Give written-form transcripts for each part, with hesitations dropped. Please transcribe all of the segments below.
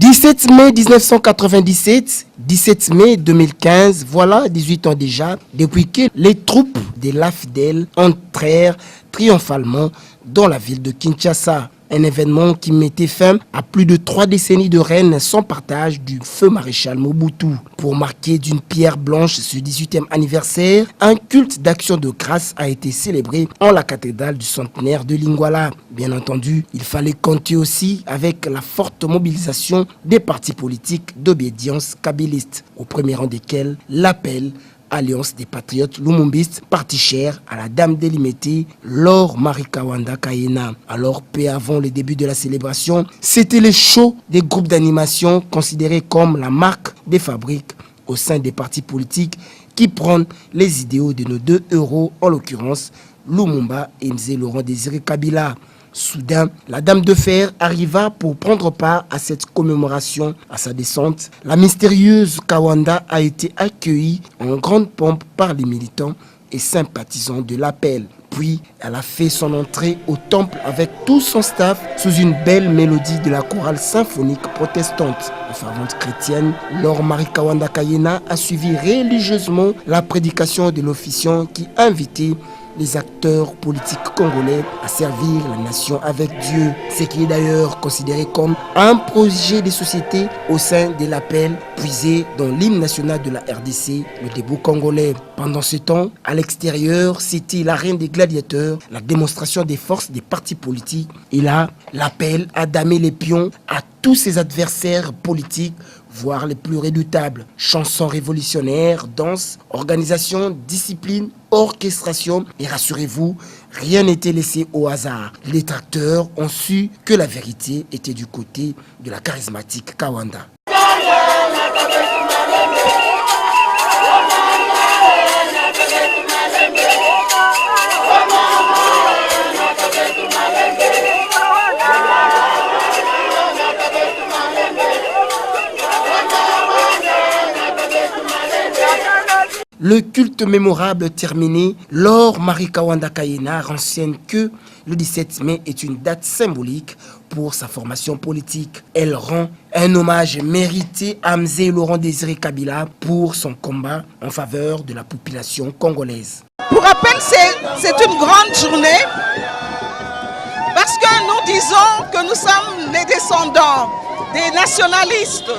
17 mai 1997, 17 mai 2015, voilà 18 ans déjà, depuis que les troupes de l'AFDEL entrèrent triomphalement dans la ville de Kinshasa. Un événement qui mettait fin à plus de 3 décennies de règne sans partage du feu maréchal Mobutu. Pour marquer d'une pierre blanche ce 18e anniversaire, un culte d'action de grâce a été célébré en la cathédrale du centenaire de Lingwala. Bien entendu, il fallait compter aussi avec la forte mobilisation des partis politiques d'obédience kabyliste, au premier rang desquels l'appel Alliance des patriotes lumumbistes, parti cher à la dame délimitée, Laure Marie Kawanda Kayena. Alors, peu avant le début de la célébration, c'était le show des groupes d'animation considérés comme la marque des fabriques au sein des partis politiques qui prennent les idéaux de nos deux héros, en l'occurrence Lumumba et Mzee Laurent Désiré Kabila. Soudain, la Dame de Fer arriva pour prendre part à cette commémoration. À sa descente, la mystérieuse Kawanda a été accueillie en grande pompe par les militants et sympathisants de l'appel. Puis, elle a fait son entrée au temple avec tout son staff sous une belle mélodie de la chorale symphonique protestante. La fervente chrétienne Laure Marie Kawanda Kayena a suivi religieusement la prédication de l'officiant qui invitait les acteurs politiques congolais à servir la nation avec Dieu, ce qui est d'ailleurs considéré comme un projet de société au sein de l'appel puisé dans l'hymne national de la RDC, le debout congolais. Pendant ce temps, à l'extérieur, c'était l'arène des gladiateurs, la démonstration des forces des partis politiques. Et là, l'appel a damé les pions à tous ses adversaires politiques, voire les plus redoutables. Chansons révolutionnaires, danse, organisation, discipline, orchestration. Et rassurez-vous, rien n'était laissé au hasard. Les détracteurs ont su que la vérité était du côté de la charismatique Kawanda. Le culte mémorable terminé, Laure Marie Kawanda Kayena renseigne que le 17 mai est une date symbolique pour sa formation politique. Elle rend un hommage mérité à Mzee Laurent Désiré Kabila pour son combat en faveur de la population congolaise. Pour rappel, c'est une grande journée parce que nous disons que nous sommes les descendants des nationalistes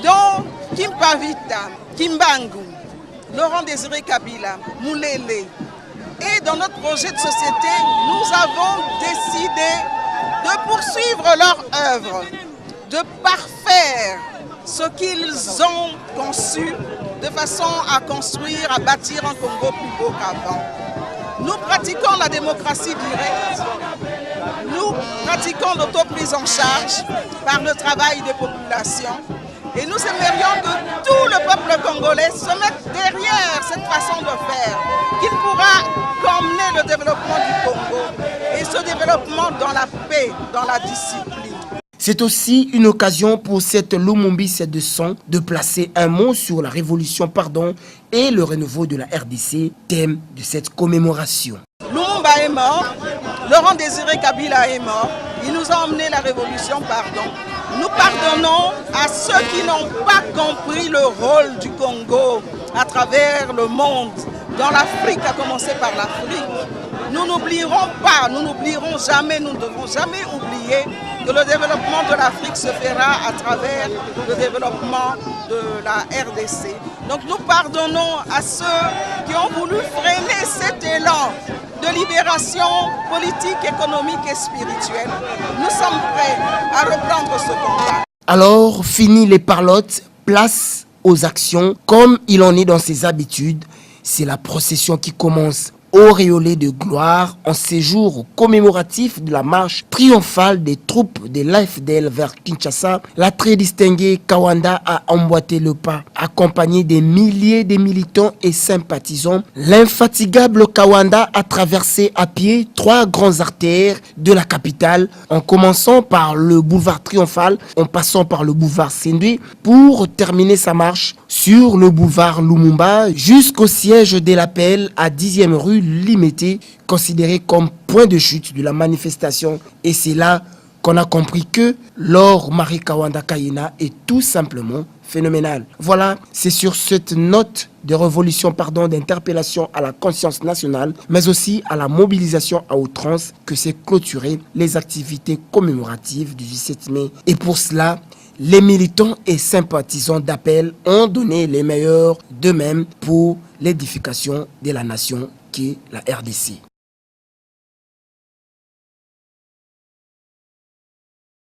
dont Kimpavita, Kimbangu, Laurent Désiré Kabila, Moulele. Et dans notre projet de société, nous avons décidé de poursuivre leur œuvre, de parfaire ce qu'ils ont conçu de façon à construire, à bâtir un Congo plus beau qu'avant. Nous pratiquons la démocratie directe, nous pratiquons l'autoprise en charge par le travail des populations. Et nous aimerions que tout le peuple congolais se mette derrière cette façon de faire, qui ne pourra qu'emmener le développement du Congo et ce développement dans la paix, dans la discipline. C'est aussi une occasion pour cette Lumumbis de sang de placer un mot sur la révolution pardon et le renouveau de la RDC, thème de cette commémoration. Lumumba est mort, Laurent Désiré Kabila est mort, il nous a emmené la révolution pardon. Nous pardonnons à ceux qui n'ont pas compris le rôle du Congo à travers le monde, dans l'Afrique, à commencer par l'Afrique. Nous n'oublierons pas, nous n'oublierons jamais, nous ne devons jamais oublier que le développement de l'Afrique se fera à travers le développement de la RDC. Donc nous pardonnons à ceux qui ont voulu freiner cet élan de libération politique, économique et spirituelle. Nous sommes prêts à reprendre ce combat. Alors, fini les parlottes, place aux actions. Comme il en est dans ses habitudes, c'est la procession qui commence. Auréolé de gloire en séjour commémoratif de la marche triomphale des troupes de l'AFDEL vers Kinshasa, la très distinguée Kawanda a emboîté le pas, accompagné des milliers de militants et sympathisants. L'infatigable Kawanda a traversé à pied 3 grandes artères de la capitale, en commençant par le boulevard Triomphal, en passant par le boulevard Sendwe, pour terminer sa marche sur le boulevard Lumumba jusqu'au siège de l'appel à 10e rue Limité, considéré comme point de chute de la manifestation. Et c'est là qu'on a compris que Laure Marie Kawanda Kaina est tout simplement phénoménal. Voilà, c'est sur cette note de révolution, d'interpellation à la conscience nationale, mais aussi à la mobilisation à outrance que s'est clôturées les activités commémoratives du 17 mai. Et pour cela, les militants et sympathisants d'Appel ont donné les meilleurs d'eux-mêmes pour l'édification de la nation qui est la RDC.